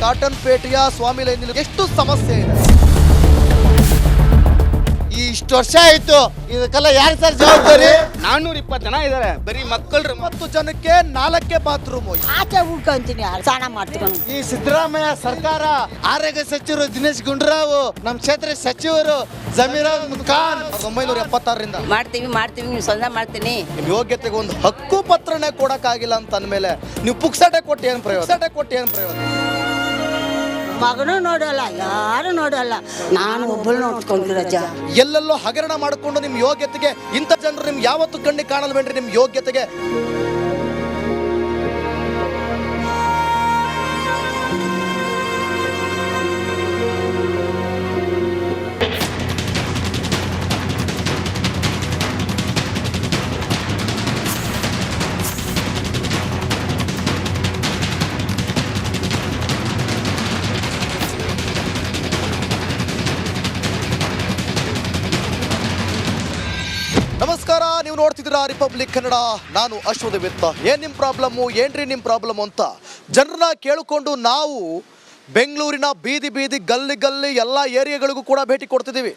Cotton ಪೇಟೆಯ ಸ್ವಾಮಿ line ಎಷ್ಟು ಸಮಸ್ಯೆ ಇದೆ. ಇಷ್ಟು ವರ್ಷ ಆಯ್ತು, ಇದಕ್ಕೆಲ್ಲ ಯಾರು ಸರ್ ಜವಾಬ್ದಾರಿ? 420 ಜನ ಇದ್ದಾರೆ, ಬರೀ ಮಕ್ಕಳು. 10 ಜನಕ್ಕೆ 4 ಬಾತ್ರೂಮ್. ಆಚೆ ಉಳ್ಕೊಂತೀನಿ, ಸ್ನಾನ ಮಾಡ್ತೀನಿ. ಈ ಸಿದ್ದರಾಮಯ್ಯ ಸರ್ಕಾರ, ಆರೋಗ್ಯ ಸಚಿವರು ದಿನೇಶ್ ಗುಂಡೂರಾವ್, ನಮ್ಮ ಕ್ಷೇತ್ರ ಸಚಿವರು ಜಮೀರ್ ಅಹ್ಮದ್ ಖಾನ್ 1976ರಿಂದ ಮಾಡ್ತೀವಿ ನೀವು ಸ್ವಂತ ಮಾಡ್ತೀನಿ. ನಿಮ್ ಯೋಗ್ಯತೆಗೆ ಒಂದು ಹಕ್ಕು ಪತ್ರನೇ ಕೊಡಕ್ಕಾಗಿಲ್ಲ ಅಂತ ಅಂದ್ಮೇಲೆ ನೀವು ಪುಕ್ಸಟೆ ಕೊಟ್ಟು ಏನು ಪ್ರಯೋಜನ? ಮಗನೂ ನೋಡಲ್ಲ, ಯಾರು ನೋಡಲ್ಲ, ನಾನು ಒಬ್ಬಳು ನೋಡ್ಕೊಂಡು ರಜಾ. ಎಲ್ಲೆಲ್ಲೋ ಹಗರಣ ಮಾಡಿಕೊಂಡು ನಿಮ್ ಯೋಗ್ಯತೆಗೆ ಇಂಥ ಜನರು ನಿಮ್ಗೆ ಯಾವತ್ತು ಕಣ್ಣಿಗೆ ಕಾಣಲ್ವೇನ್ರಿ? ನಿಮ್ ಯೋಗ್ಯತೆಗೆ ನಮಸ್ಕಾರ, ನೀವು ನೋಡ್ತಿದ್ದೀರಾ ರಿಪಬ್ಲಿಕ್ ಕನ್ನಡ. ನಾನು ಅಶ್ವಥ್. ಏನ್ ನಿಮ್ ಪ್ರಾಬ್ಲಮ್ಮು, ಏನ್ರಿ ನಿಮ್ ಪ್ರಾಬ್ಲಮ್ ಅಂತ ಜನರನ್ನ ಕೇಳಿಕೊಂಡು ನಾವು ಬೆಂಗಳೂರಿನ ಬೀದಿ ಗಲ್ಲಿ ಎಲ್ಲ ಏರಿಯಾಗಳಿಗೂ ಕೂಡ ಭೇಟಿ ಕೊಡ್ತಿದ್ದೀವಿ.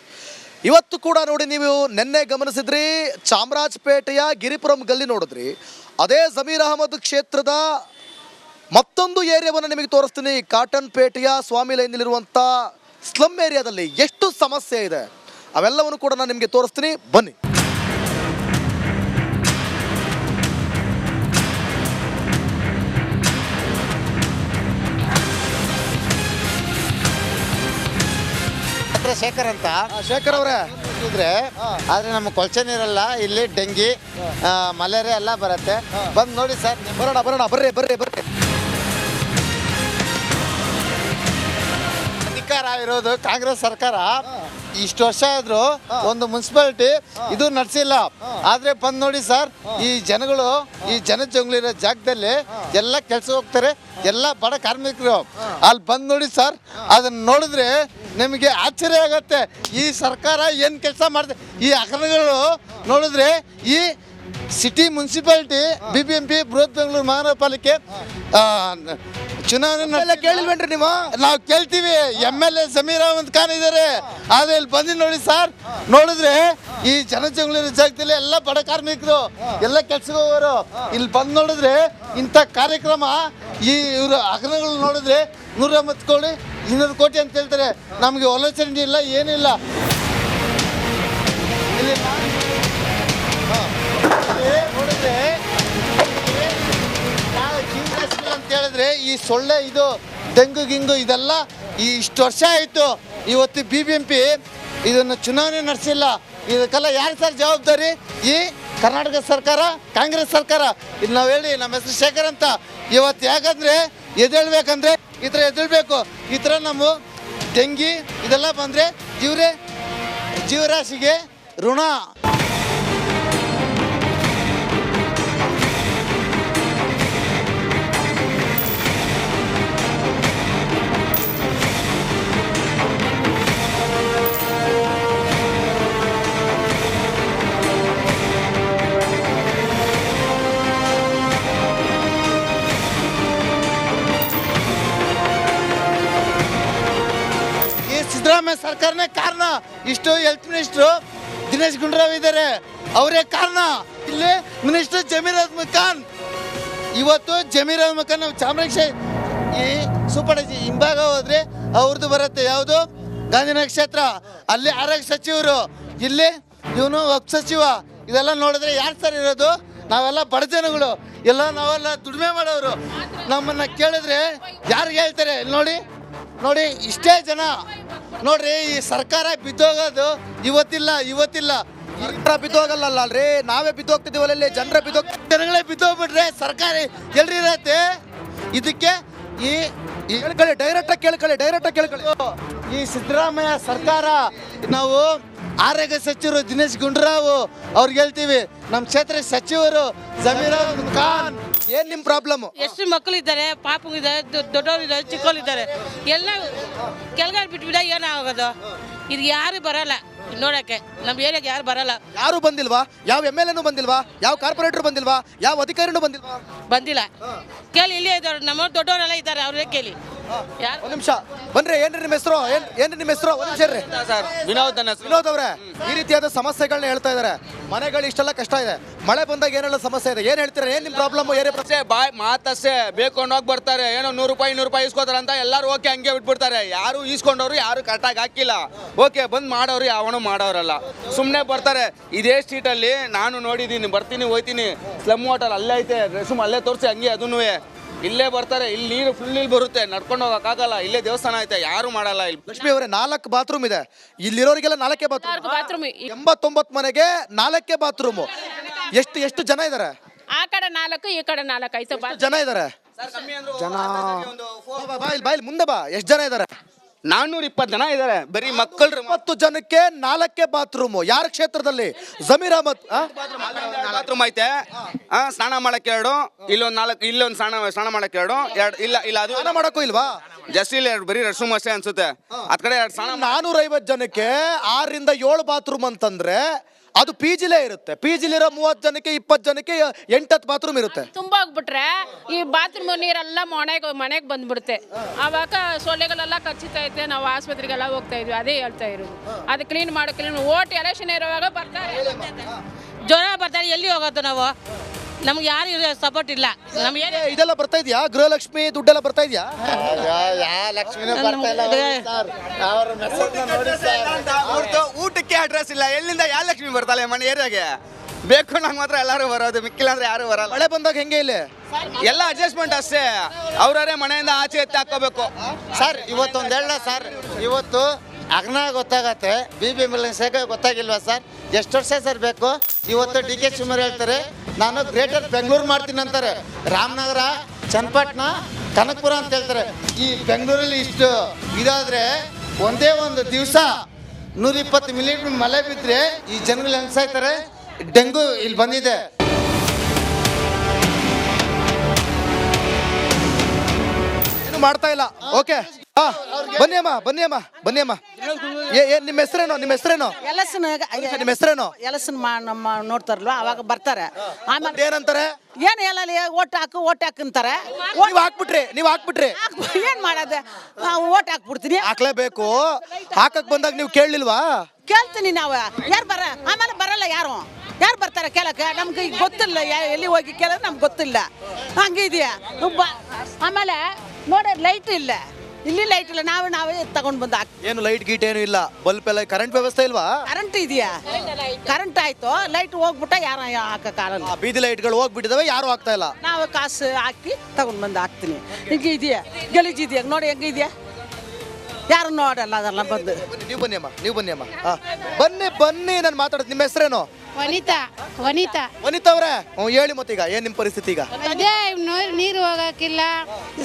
ಇವತ್ತು ಕೂಡ ನೋಡಿ, ನೀವು ನಿನ್ನೆ ಗಮನಿಸಿದ್ರಿ ಚಾಮರಾಜಪೇಟೆಯ ಗಿರಿಪುರಂ ಗಲ್ಲಿ ನೋಡಿದ್ರಿ. ಅದೇ ಜಮೀರ್ ಅಹಮದ್ ಕ್ಷೇತ್ರದ ಮತ್ತೊಂದು ಏರಿಯಾವನ್ನು ನಿಮಗೆ ತೋರಿಸ್ತೀನಿ. ಕಾಟನ್ ಪೇಟೆಯ ಸ್ವಾಮಿ ಲೈನಲ್ಲಿರುವಂಥ ಸ್ಲಮ್ ಏರಿಯಾದಲ್ಲಿ ಎಷ್ಟು ಸಮಸ್ಯೆ ಇದೆ ಅವೆಲ್ಲವನ್ನು ಕೂಡ ನಾನು ನಿಮಗೆ ತೋರಿಸ್ತೀನಿ, ಬನ್ನಿ. ಶೇಖರ್ ಅಂತ. ಶೇಖರ್ ಅವರೇ ಇದ್ರೆ ಆದ್ರೆ ನಮ್ಮ ಕೊಳಚೆ ನೀರಲ್ಲ, ಇಲ್ಲಿ ಡೆಂಗಿ ಮಲೇರಿಯಾ ಎಲ್ಲ ಬರುತ್ತೆ. ಬಂದು ನೋಡಿ ಸರ್. ಬರೋಣ ಬರ್ರಿ. ಅಧಿಕಾರ ಇರೋದು ಕಾಂಗ್ರೆಸ್ ಸರ್ಕಾರ. ಇಷ್ಟು ವರ್ಷ ಆದ್ರೂ ಒಂದು ಮುನ್ಸಿಪಾಲಿಟಿ ಇದು ನಡೆಸಿಲ್ಲ. ಆದ್ರೆ ಬಂದ್ ನೋಡಿ ಸರ್, ಈ ಜನಗಳು ಈ ಜನಜಂಗುಳಿರೋ ಜಾಗದಲ್ಲಿ ಎಲ್ಲ ಕೆಲಸ ಹೋಗ್ತಾರೆ, ಎಲ್ಲ ಬಡ ಕಾರ್ಮಿಕರು. ಅಲ್ಲಿ ಬಂದ್ ನೋಡಿ ಸರ್, ಅದನ್ನ ನೋಡಿದ್ರೆ ನಿಮಗೆ ಆಶ್ಚರ್ಯ ಆಗತ್ತೆ. ಈ ಸರ್ಕಾರ ಏನ್ ಕೆಲಸ ಮಾಡ್ದೆ, ಈ ಹಗರಣಗಳು ನೋಡಿದ್ರೆ ಈ ಸಿಟಿ ಮುನ್ಸಿಪಾಲಿಟಿ, BBMP, ಬೃಹತ್ ಬೆಂಗಳೂರು ಮಹಾನಗರ ಪಾಲಿಕೆ ಚುನಾವಣೆ ಕೇಳಿಲ್ವೇನ್ರಿ ನೀವು? ನಾವು ಕೇಳ್ತೀವಿ. MLA ಜಮೀರ್ ಅಹ್ಮದ್ ಖಾನ್ ಇದ್ದಾರೆ. ಆದ್ರೆ ಇಲ್ಲಿ ಬಂದು ನೋಡಿ ಸರ್, ನೋಡಿದ್ರೆ ಈ ಜನಜಂಗುಳಿರೋ ಜಾಗದಲ್ಲಿ ಎಲ್ಲ ಬಡ ಕಾರ್ಮಿಕರು, ಎಲ್ಲ ಕೆಲ್ಸಕ್ಕೆ ಹೋಗೋರು. ಇಲ್ಲಿ ಬಂದು ನೋಡಿದ್ರೆ ಇಂಥ ಕಾರ್ಯಕ್ರಮ, ಈ ಇವರು ಹಗರಣಗಳು ನೋಡಿದ್ರೆ 180 ಕೋಟಿ 200 ಕೋಟಿ ಅಂತ ಹೇಳ್ತಾರೆ. ನಮಗೆ ಆಲೋಚನೆ ಇಲ್ಲ, ಏನಿಲ್ಲ. ಇಲ್ಲಿ ನೋಡಿದ್ರೆ ಅಂತ ಹೇಳಿದ್ರೆ ಈ ಸೊಳ್ಳೆ, ಇದು ಡೆಂಗು ಗಿಂಗು ಇದೆಲ್ಲ ಇಷ್ಟು ವರ್ಷ ಆಯಿತು. ಇವತ್ತು BBMP ಇದನ್ನು ಚುನಾವಣೆ ನಡೆಸಿಲ್ಲ. ಇದಕ್ಕೆಲ್ಲ ಯಾರು ಸರ್ ಜವಾಬ್ದಾರಿ? ಈ ಕರ್ನಾಟಕ ಸರ್ಕಾರ, ಕಾಂಗ್ರೆಸ್ ಸರ್ಕಾರ. ಇಲ್ಲಿ ನಾವು ಹೇಳಿ, ನಮ್ಮ ಹೆಸರು ಶೇಖರ್ ಅಂತ. ಇವತ್ತು ಯಾಕಂದ್ರೆ ಎದ್ದೇಳ್ಬೇಕಂದ್ರೆ ಈ ಥರ ಎದ್ದೇಳ್ಬೇಕು. ಈ ಥರ ನಮ್ಮ ಡೆಂಗಿ ಇದೆಲ್ಲ ಬಂದರೆ ಜೀವರಾಶಿಗೆ ಋಣ. ಸಿದ್ದರಾಮಯ್ಯ ಸರ್ಕಾರನೇ ಕಾರಣ. ಇಷ್ಟು ಹೆಲ್ತ್ ಮಿನಿಸ್ಟ್ರು ದಿನೇಶ್ ಗುಂಡೂರಾವ್ ಇದ್ದಾರೆ, ಅವರೇ ಕಾರಣ. ಇಲ್ಲಿ ಮಿನಿಸ್ಟರ್ ಜಮೀರ್ ಅಹ್ಮದ್ ಖಾನ್. ಇವತ್ತು ಜಮೀರ್ ಅಹ್ಮದ್ ಖಾನ್ ಚಾಮರಾಜ ಈ ಸೂಪರ್ ಹಿಂಭಾಗ ಹೋದ್ರೆ ಅವ್ರದ್ದು ಬರುತ್ತೆ, ಯಾವುದು ಗಾಂಧಿನಗರ ಕ್ಷೇತ್ರ, ಅಲ್ಲಿ ಆರೋಗ್ಯ ಸಚಿವರು, ಇಲ್ಲಿ ಇವನು ವಕ್ಫ್ ಸಚಿವ. ಇದೆಲ್ಲ ನೋಡಿದ್ರೆ ಯಾರು ಸರ್ ಇರೋದು? ನಾವೆಲ್ಲ ಬಡ ಜನಗಳು, ಎಲ್ಲ ನಾವೆಲ್ಲ ದುಡಿಮೆ ಮಾಡೋರು. ನಮ್ಮನ್ನ ಕೇಳಿದ್ರೆ ಯಾರಿಗೆ ಹೇಳ್ತಾರೆ? ನೋಡಿ ಇಷ್ಟೇ ಜನ ನೋಡ್ರಿ. ಈ ಸರ್ಕಾರ ಬಿದ್ದೋಗೋದು ಇವತ್ತಿಲ್ಲ. ಬಿದ್ದೋಗಲ್ಲ ಅಲ್ರಿ, ನಾವೇ ಬಿದ್ದೋಗ್ತಿದೀವಲ್ಲ, ಜನಗಳೇ ಬಿದ್ದೋಗ್ಬಿಟ್ರೆ ಸರ್ಕಾರ ಎಲ್ರಿರತ್ತೆ? ಇದಕ್ಕೆ ಈ ಡೈರೆಕ್ಟ್ ಕೇಳ್ಕೊಳ್ಳಿ. ಈ ಸಿದ್ದರಾಮಯ್ಯ ಸರ್ಕಾರ, ನಾವು ಆರೋಗ್ಯ ಸಚಿವರು ದಿನೇಶ್ ಗುಂಡೂರಾವ್ ಅವ್ರಿಗೆ ಹೇಳ್ತೀವಿ, ನಮ್ಮ ಕ್ಷೇತ್ರ ಸಚಿವರು ಜಮೀರ್ ಅಹ್ಮದ್ ಖಾನ್. ಏನ್ ನಿಮ್ ಪ್ರಾಬ್ಲಮ್? ಎಷ್ಟು ಮಕ್ಕಳಿದ್ದಾರೆ, ಪಾಪಗಳಿದ್ದಾರೆ, ದೊಡ್ಡವರಿದ್ದಾರೆ, ಚಿಕ್ಕವರಿದ್ದಾರೆ, ಎಲ್ಲ ಕೆಳಗಡೆ ಬಿಟ್ಬಿಡ ಏನಾಗೋದು? ಇದು ಯಾರು ಬರಲ್ಲ ನೋಡಕ್ಕೆ, ನಮ್ಮ ಏರಿಯಾಗೆ ಯಾರು ಬರಲ್ಲ. ಯಾರು ಬಂದಿಲ್ವಾ? ಯಾವ MLAನೂ ಬಂದಿಲ್ವಾ? ಯಾವ ಕಾರ್ಪೊರೇಟರ್ ಬಂದಿಲ್ವಾ? ಯಾವ ಅಧಿಕಾರಿನೂ ಬಂದಿಲ್ವಾ? ಬಂದಿಲ್ಲ. ಕೇಳಿ, ಇಲ್ಲೇ ಇದ್ದಾರೆ, ನಮ್ಮ ದೊಡ್ಡವರೆಲ್ಲ ಇದ್ದಾರೆ, ಅವ್ರೇ ಕೇಳಿ. ಯಾರು ಒಂದ್ ನಿಮಿಷ ಬನ್ರಿ. ಏನ್ರಿ ನಿಮ್ಮ ಹೆಸರು? ಏನ್ರಿ ನಿಮ್ಮ ಹೆಸರು? ಒಂದ್ ನಿಮಿಷ ಇರ್ರಿ. ಸರ್ ವಿನೋದ್ ನನ್ನ ಹೆಸರು. ವಿನೋದ್ ಅವ್ರೆ, ಈ ರೀತಿಯಾದ ಸಮಸ್ಯೆಗಳನ್ನ ಹೇಳ್ತಾ ಇದಾರೆ. ಮನೆಗಳು ಇಷ್ಟೆಲ್ಲ ಕಷ್ಟ ಇದೆ, ಮಳೆ ಬಂದಾಗ ಏನೆಲ್ಲ ಸಮಸ್ಯೆ ಇದೆ, ಏನ್ ಹೇಳ್ತೀರಾ? ಏನ್ ನಿಮ್ ಪ್ರಾಬ್ಲಮ್? ಏನೇ ಪ್ರಶ್ನೆ? ಅಷ್ಟೇ ಬಾಯ್ ಮಾತಷ್ಟೇ ಬೇಕು ಹೋಗಿ ಬರ್ತಾರೆ. ಏನೋ 100 ರೂಪಾಯಿ ಇಸ್ಕೋತಾರೆ ಅಂತ ಎಲ್ಲರೂ ಓಕೆ ಹಂಗೆ ಬಿಟ್ಬಿಡ್ತಾರೆ. ಯಾರು ಈಸ್ಕೊಂಡವ್ರು ಯಾರು ಕರೆಕ್ಟಾಗಿ ಹಾಕಿಲ್ಲ. ಓಕೆ ಬಂದ್ ಮಾಡೋರು ಯಾವನು ಮಾಡೋರಲ್ಲ, ಸುಮ್ಮನೆ ಬರ್ತಾರೆ. ಇದೇ ಸ್ಟ್ರೀಟಲ್ಲಿ ನಾನು ನೋಡಿದ್ದೀನಿ, ಬರ್ತೀನಿ ಹೋಯ್ತೀನಿ. ಸ್ಲಮ್ ಹೋಟೆಲ್ ಅಲ್ಲೇ ಐತೆ, ರೆಸ್ಯೂಮ್ ಅಲ್ಲೇ ತೋರಿಸಿ ಹಂಗೆ ಅದನ್ನೂ ಇಲ್ಲೇ ಬರ್ತಾರೆ. ಇಲ್ಲಿ ನೀರು ಫುಲ್ ಇಲ್ಲಿ ಬರುತ್ತೆ, ನಡ್ಕೊಂಡು ಹೋಗಕ್ಕಾಗಲ್ಲ. ಇಲ್ಲೇ ದೇವಸ್ಥಾನ ಐತೆ, ಯಾರು ಮಾಡಲ್ಲ ಇಲ್ಲಿ. ಲಕ್ಷ್ಮಿ ಅವರೇ, 4 ಬಾತ್ರೂಮ್ ಇದೆ ಇಲ್ಲಿರೋರಿಗೆಲ್ಲ. 4 ಬಾತ್ರೂಮ್, ಬಾತ್ರೂಮ್ 89 ಮನೆಗೆ 4 ಬಾತ್ರೂಮ್. ಎಷ್ಟು ಜನ ಇದಾರೆ? ಆ ಕಡೆ 4 ಈ ಕಡೆ 4 ಐತೆ ಎಷ್ಟು ಜನ ಇದಾರೆ? ಬಾಯ್ ಮುಂದೆ ಬಾ. ಎಷ್ಟು ಜನ ಇದಾರೆ? 420 ಜನ ಇದಾರೆ ಬರೀ ಮಕ್ಕಳು. 30 ಜನಕ್ಕೆ 4 ಬಾತ್ರೂಮ್. ಯಾರ ಕ್ಷೇತ್ರದಲ್ಲಿ? ಜಮೀರ್ ಅಹಮದ್. ಬಾತ್ರೂಮ್ ಐತೆ, ಸ್ನಾನ ಮಾಡಕ್ಕೆ 2, ಇಲ್ಲೊಂದು ಸ್ನಾನ ಮಾಡಕ್ಕೆ 2 ಇಲ್ಲ ಅದು ಸ್ನಾನ ಮಾಡಕ್ಕೂ ಇಲ್ವಾ? ಜಸ್ಟ್ ಇಲ್ಲಿ ಬರೀ ರೆಸ್ಟ್ರೂಮ್ ಅಷ್ಟೇ ಅನ್ಸುತ್ತೆ. ಅದ್ ಕಡೆ 2 ಸ್ನಾನ. 450 ಜನಕ್ಕೆ 6 ರಿಂದ 7 ಬಾತ್ರೂಮ್ ಅಂತಂದ್ರೆ ಅದು ಪಿ ಜಿಲೇ ಇರುತ್ತೆ. ಪಿ ಜಿಲಿರೋ 30 ಜನಕ್ಕೆ 20 ಜನಕ್ಕೆ 8-10 ಬಾತ್ರೂಮ್ ಇರುತ್ತೆ. ತುಂಬ ಹೋಗ್ಬಿಟ್ರೆ ಈ ಬಾತ್ರೂಮ್ ನೀರೆಲ್ಲ ಮನೆಗೆ ಬಂದ್ಬಿಡುತ್ತೆ. ಆವಾಗ ಸೊಳ್ಳೆಗಳೆಲ್ಲ ಕಚ್ಚಿತೈತೆ. ನಾವು ಆಸ್ಪತ್ರೆಗೆಲ್ಲ ಹೋಗ್ತಾ ಇದ್ವಿ, ಅದೇ ಹೇಳ್ತಾ ಇರೋದು. ಅದು ಕ್ಲೀನ್ ಓಟ್ ಎಲೆಕ್ಷನ್ ಇರುವಾಗ ಬರ್ತಾರೆ, ಜ್ವರ ಬರ್ತಾರೆ. ಎಲ್ಲಿ ಹೋಗೋದು ನಾವು? ನಮ್ಗೆ ಯಾರು ಸಪೋರ್ಟ್ ಇಲ್ಲ. ನಮ್ಗೆ ಇದೆಲ್ಲ ಬರ್ತಾ ಇದೆಯಾ? ಗೃಹಲಕ್ಷ್ಮಿ ದುಡ್ಡೆಲ್ಲ ಬರ್ತಾ ಇದೆಯಾ? ಊಟಕ್ಕೆ ಅಡ್ರೆಸ್ ಇಲ್ಲ. ಎಲ್ಲಿಂದ ಯಾವ ಲಕ್ಷ್ಮಿ ಬರ್ತಾಳೆ ಮನೆ ಏರಿಯಾಗೆ? ಬೇಕು ನಂಗೆ ಮಾತ್ರ ಎಲ್ಲರೂ ಬರೋದು, ಮಿಕ್ಕಿಲ್ಲ ಅಂದ್ರೆ ಯಾರು ಬರಲ್ಲ. ಮಳೆ ಬಂದಾಗ ಹೆಂಗೆ ಇಲ್ಲಿ? ಎಲ್ಲ ಅಡ್ಜಸ್ಟ್ಮೆಂಟ್ ಅಷ್ಟೇ. ಅವ್ರವರೇ ಮನೆಯಿಂದ ಆಚೆ ಎತ್ತಿ ಹಾಕೋಬೇಕು. ಸರ್ ಇವತ್ತೊಂದು ಹೇಳ ಸರ್, ಇವತ್ತು ಅಗ್ನ ಗೊತ್ತಾಗತ್ತೆ, BB ಮಿಲ್ಸಕ್ಕೆ ಗೊತ್ತಾಗಿಲ್ವಾ ಸರ್? ಎಷ್ಟು ವರ್ಷ ಸರ್ ಬೇಕು? ಇವತ್ತು DK ಶಿವಕುಮಾರ್ ಹೇಳ್ತಾರೆ ನಾನು ಗ್ರೇಟರ್ ಬೆಂಗಳೂರು ಮಾಡ್ತೀನಿ ಅಂತಾರೆ. ರಾಮನಗರ, ಚನ್ನಪಟ್ಟಣ, ಕನಕಪುರ ಅಂತ ಹೇಳ್ತಾರೆ. ಈ ಬೆಂಗಳೂರಲ್ಲಿ ಇಷ್ಟು ಇದಾದ್ರೆ ಒಂದೇ ಒಂದು ದಿವಸ 120 ಮಿಲಿಮೀಟರ್ ಮಳೆ ಬಿದ್ದರೆ ಈ ಜನಗಳು ಹೆಂಗ್ ಸಾಯ್ತಾರೆ? ಡೆಂಗು ಇಲ್ಲಿ ಬಂದಿದೆ. ಏನು ಮಾಡ್ತಾ ಇಲ್ಲ. ಓಕೆ, ಬನ್ನಿ ಅಮ್ಮ. ನಿಮ್ಮ ಹೆಸರೇನು? ನಿಮ್ಮ ಹೆಸರೇನು? ನಿಮ್ಮ ಹೆಸರೇನು? ನಮ್ಮ ನೋಡ್ತಾರಲ್ವಾ ಅವಾಗ ಬರ್ತಾರೆ. ಆಮೇಲೆ ಏನಂತಾರೆ? ಏನು ಎಲ್ಲ ಓಟ್ ಹಾಕಂತಾರೆ. ನೀವು ಹಾಕ್ಬಿಟ್ರಿ ಏನ್ ಮಾಡೋದು? ಓಟ್ ಹಾಕ್ಬಿಡ್ತೀನಿ. ಹಾಕ್ಲೇಬೇಕು. ಹಾಕಕ್ ಬಂದಾಗ ನೀವು ಕೇಳಲಿಲ್ವಾ? ಕೇಳ್ತೀನಿ ನಾವು. ಆಮೇಲೆ ಬರಲ್ಲ ಯಾರು ಬರ್ತಾರೆ ಕೇಳಕ್ಕೆ? ನಮ್ಗೆ ಈಗ ಗೊತ್ತಿಲ್ಲ, ಎಲ್ಲಿ ಹೋಗಿ ಕೇಳೋದು ನಮ್ಗೆ ಗೊತ್ತಿಲ್ಲ. ಹಂಗೆ ಇದೆಯಾ? ಆಮೇಲೆ ನೋಡಿ ಲೈಟ್ ಇಲ್ಲ, ಇಲ್ಲಿ ಲೈಟ್ ಇಲ್ಲ. ನಾವೇ ತಗೊಂಡ್ ಬಂದು ಏನು ಲೈಟ್ ಗೀಟ್ ಏನು ಇಲ್ಲ? ಬಲ್ಪ್ ಎಲ್ಲ, ಕರೆಂಟ್ ವ್ಯವಸ್ಥೆ ಇಲ್ವಾ? ಕರೆಂಟ್ ಇದೆಯಾ? ಕರೆಂಟ್ ಆಯ್ತು, ಲೈಟ್ ಹೋಗ್ಬಿಟ್ಟ ಯಾರು ಹಾಕಕ್ಕಾಗಲ್ಲ. ಬೀದಿ ಲೈಟ್ಗಳು ಹೋಗ್ಬಿಟ್ಟಿದಾವೆ, ಯಾರು ಹಾಕ್ತಾ ಇಲ್ಲ. ನಾವು ಕಾಸು ಹಾಕಿ ತಗೊಂಡ್ ಬಂದು ಹಾಕ್ತೀನಿ. ಹಿಂಗೆ ಇದೆಯಾ? ಗಲೀಜ್ ಇದೆಯಾ? ನೋಡಿ ಹೆಂಗಿದ್ಯಾ? ಯಾರು ನೋಡಲ್ಲ ಅದೆಲ್ಲ ಬಂದು. ನೀವು ಬನ್ನಿ ಅಮ್ಮ. ಬನ್ನಿ ನಾನು ಮಾತಾಡ್ತೀನಿ. ನಿಮ್ಮ ಹೆಸರೇನು? ವನಿತಾ ಅವರೇ, ಹೇಳಿ ಮತ್ತೀಗ ಏನ್ ನಿಮ್ಮ ಪರಿಸ್ಥಿತಿ ಈಗ? ಅದೇ ನೀರು ಹೋಗಕ್ಕಿಲ್ಲ,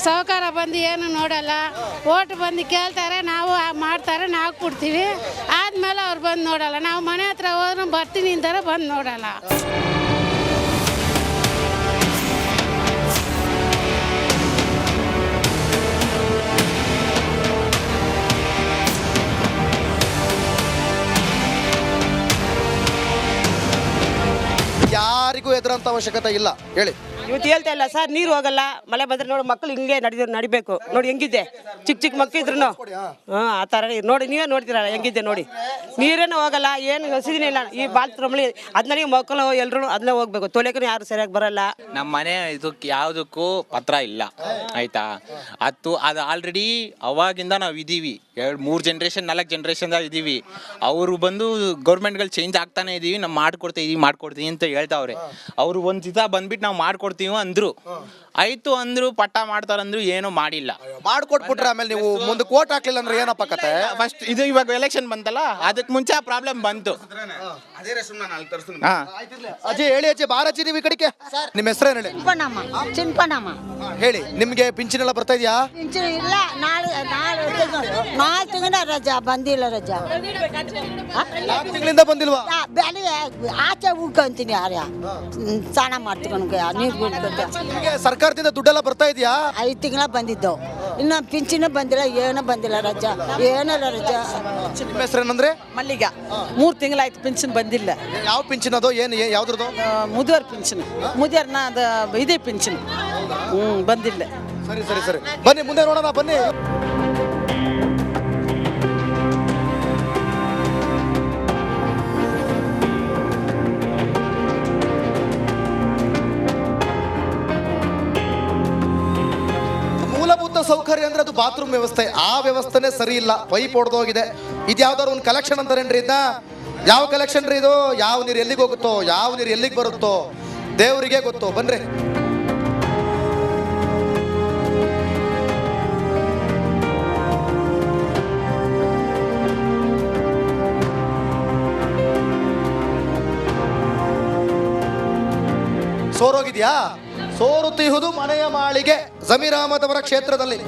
ಸಹಕಾರ ಬಂದು ಏನು ನೋಡಲ್ಲ. ಓಟ್ ಬಂದು ಕೇಳ್ತಾರೆ, ನಾವು ಮಾಡ್ತಾರೆ, ನಾವು ಕೊಡ್ತೀವಿ. ಆದ್ಮೇಲೆ ಅವ್ರು ಬಂದು ನೋಡಲ್ಲ. ನಾವು ಮನೆ ಹತ್ರ ಹೋದ್ರೆ ಬರ್ತೀನಿ ಅಂತಾರೆ, ಬಂದು ನೋಡಲ್ಲ. ಯಾರಿಗೂ ಎದುರಂತ ಅವಶ್ಯಕತೆ ಇಲ್ಲ. ಹೇಳಿ. ಇವತ್ತು ಹೇಳ್ತಾ ಇಲ್ಲ ಸರ್, ನೀರು ಹೋಗಲ್ಲ, ಮಳೆ ಬಂದ್ರೆ ನೋಡಿ ಮಕ್ಕಳು ಹಿಂಗೆ ನಡಿಬೇಕು. ನೋಡಿ ಹೆಂಗಿದೆ, ಚಿಕ್ಕ ಮಕ್ಕಳು ಇದ್ರು ಆ ಥರ ನೋಡಿ, ನೀವೇ ನೋಡ್ತೀರಲ್ಲ ಹೆಂಗಿದೆ ನೋಡಿ. ನೀರೇನು ಹೋಗಲ್ಲ, ಏನು ಹಸಿದಿನೇ ಇಲ್ಲ. ಈ ಬಾತ್ರೂಮ್ಲಿ ಅದನ್ನ ಮಕ್ಕಳು ಎಲ್ಲರೂ ಅದನ್ನ ಹೋಗ್ಬೇಕು. ತೊಲೆಗೂ ಯಾರು ಸರಿಯಾಗಿ ಬರಲ್ಲ. ನಮ್ಮ ಮನೆ ಇದಕ್ಕೆ ಯಾವುದಕ್ಕೂ ಪತ್ರ ಇಲ್ಲ, ಆಯ್ತಾ? ಅದು ಆಲ್ರೆಡಿ ಅವಾಗಿಂದ ನಾವು ಇದ್ದೀವಿ. 2-3 ಜನ್ರೇಷನ್ 4 ಜನ್ರೇಷನ್ ಇದ್ದೀವಿ. ಅವರು ಬಂದು ಗೌರ್ಮೆಂಟ್ಗಳು ಚೇಂಜ್ ಆಗ್ತಾನೆ ಇದೀವಿ, ನಾವು ಮಾಡ್ಕೊಡ್ತೀವಿ ಅಂತ ಹೇಳ್ತಾವ್ರೆ. ಅವರು ಒಂದು ದಿವಸ ಬಂದ್ಬಿಟ್ಟು ನಾವು ಮಾಡ್ಕೊಡ್ತೀವಿ ಅಂದ್ರು. ಆಯ್ತು ಅಂದ್ರು, ಪಟ್ಟ ಮಾಡ್ತಾರಂದ್ರು, ಏನೂ ಮಾಡಿಲ್ಲ. ಮಾಡ್ಕೊಟ್ಬಿಟ್ರೆ ಆಮೇಲೆ ನೀವು ಮುಂದೆ ಕೋಟ್ ಹಾಕ್ಲಿಲ್ಲ ಅಂದ್ರೆ ಏನಪ್ಪ ಕತೆ? ಫಸ್ಟ್ ಇದು ಇವಾಗ ಎಲೆಕ್ಷನ್ ಬಂತಲ್ಲ, ಅದಕ್ಕೆ ಮುಂಚೆ ಪ್ರಾಬ್ಲಮ್ ಬಂತು. ಅಜ್ಜಿ ಹೇಳಿ. ಬಾರಜ್ಜಿ, ನೀವು ಈ ಕಡೆಗೆ. ನಿಮ್ಮ ಹೆಸರೇನು ಹೇಳಿ? ಚಿನ್ಪನಮ್ಮ. ಹೇಳಿ, ನಿಮ್ಗೆ ಪಿಂಚಣಿ ಎಲ್ಲ ಬರ್ತಾ ಇದೆಯಾ? ಪಿಂಚಣಿ ಇಲ್ಲ. 4 ತಿಂಗಳ ರಜಾ ಬಂದಿಲ್ಲ. ರಜಾ 4 ತಿಂಗಳಿಂದ ಬಂದಿಲ್ವಾ? ಬೆಲೆ ಆಚೆ ಉಳ್ಕೊಂತೀನಿ. ಯಾರ್ಯ ಸ್ನಾನ ಮಾಡ್ತೀನಿ, ನೀರು ಬಿಡ್ಕೊಂತ. ನಿಮ್ಗೆ ಸರ್ಕಾರದಿಂದ ದುಡ್ಡೆಲ್ಲ ಬರ್ತಾ ಇದೆಯಾ? 5 ತಿಂಗಳ ಬಂದಿದ್ದು, ಇನ್ನು ಪಿಂಚಣಿ ಬಂದಿಲ್ಲ, ಏನೂ ಬಂದಿಲ್ಲ. ರಜಾ ಏನಿಲ್ಲ. ರಜಾ. ನಿಮ್ಮ ಹೆಸರೇನಂದ್ರೆ? ಮಲ್ಲಿಗ. 3 ತಿಂಗಳಾಯ್ತು ಪಿಂಚಣಿ ಬಂದಿಲ್ಲ. ಯಾವ ಪಿಂಚಣಿ ಅದು? ಏನು ಯಾವ್ದ್ರದ್ದು? ಮುದಿಯರ್ ಪಿಂಚಣಿ. ಮುದಿಯರ್ನ ಅದು ಇದೇ ಪಿಂಚಣಿ ಬಂದಿಲ್ಲ. ಸರಿ ಸರಿ ಸರಿ ಬನ್ನಿ ಮುಂದೆ ನೋಡೋಣ ಬನ್ನಿ. ಮೂಲಭೂತ ಸೌಕರ್ಯ ಅಂದ್ರೆ ಅದು ಬಾತ್ರೂಮ್ ವ್ಯವಸ್ಥೆ, ಆ ವ್ಯವಸ್ಥೆನೇ ಸರಿ ಇಲ್ಲ, ಪೈಪ್ ಹೊಡೆದೋಗಿದೆ. ಇದು ಯಾವ್ದಾದ್ರು ಒಂದು ಕಲೆಕ್ಷನ್ ಅಂತಾರೇನ್ರಿ ಇದನ್ನ? ಯಾವ ಕಲೆಕ್ಷನ್ ರೀ ಇದು? ಯಾವ ನೀರು ಎಲ್ಲಿಗೆ ಹೋಗುತ್ತೋ, ಯಾವ ನೀರು ಎಲ್ಲಿಗೆ ಬರುತ್ತೋ ದೇವರಿಗೆ ಗೊತ್ತು. ಬನ್ರಿ. ಸೋರೋಗಿದ್ಯಾ? ಸೋರುತ್ತಿಹುದು ಮನೆಯ ಮಾಳಿಗೆ ಜಮೀರ್ ಅಹಮದ್ ಅವರ ಕ್ಷೇತ್ರದಲ್ಲಿ.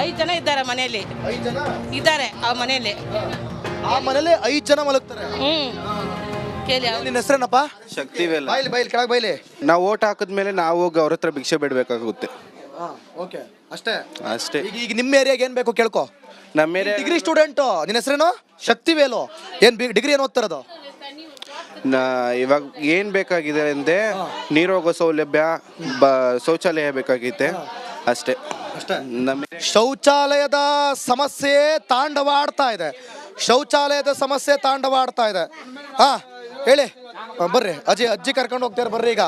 ಐದು ಜನ ಇದ್ದಾರೆ ಮನೆಯಲ್ಲಿ, 5 ಜನ ಇದ್ದಾರೆ ಆ ಮನೆಯಲ್ಲಿ. ಆ ಮನೇಲಿ 5 ಜನ ಮಲಗ್ತಾರೆ. ಕೇಳಿ ನಿನ್ನ ಹೆಸರೇನಪ್ಪ? ಶಕ್ತಿವೇಲ್. ಬೈಲಿ ಬೈಲಿ ಕೆಳಗೆ ಬೈಲಿ. ನಾವು ಓಟ್ ಹಾಕಿದ್ಮೇಲೆ ನಾವು ಹೋಗಿ ಅವ್ರ ಹತ್ರ ಭಿಕ್ಷೆ ಬಿಡಬೇಕಾಗುತ್ತೆ ಓಕೆ ಅಷ್ಟೇ. ಅಷ್ಟೇ. ಈಗ ನಿಮ್ಮ ಏರಿಯಾಗೆ ಏನ್ ಬೇಕು ಕೇಳ್ಕೊ. ನಮ್ಮ ಏರಿಯಾ ಡಿಗ್ರಿ ಸ್ಟೂಡೆಂಟ್, ನಿನ್ನ ಹೆಸರೇನು? ಶಕ್ತಿವೇಲು. ಏನ್ ಡಿಗ್ರಿ ಏನು ಓದ್ತಿರೋದು? ಇವಾಗ ಏನ್ ಬೇಕಾಗಿದೆ ಅಂದ್ರೆ ನೀರು ಹೋಗೋ ಸೌಲಭ್ಯ, ಶೌಚಾಲಯ ಬೇಕಾಗೈತೆ ಅಷ್ಟೇ. ನಮ್ಮ ಶೌಚಾಲಯದ ಸಮಸ್ಯೆ ತಾಂಡವಾಡ್ತಾ ಇದೆ. ಶೌಚಾಲಯದ ಸಮಸ್ಯೆ ತಾಂಡವಾಡ್ತಾ ಇದೆ. ಹಾ ಹೇಳಿ. ಬರ್ರಿ ಅಜ್ಜಿ ಕರ್ಕೊಂಡು ಹೋಗ್ತಾರೆ ಬರ್ರಿ ಈಗ.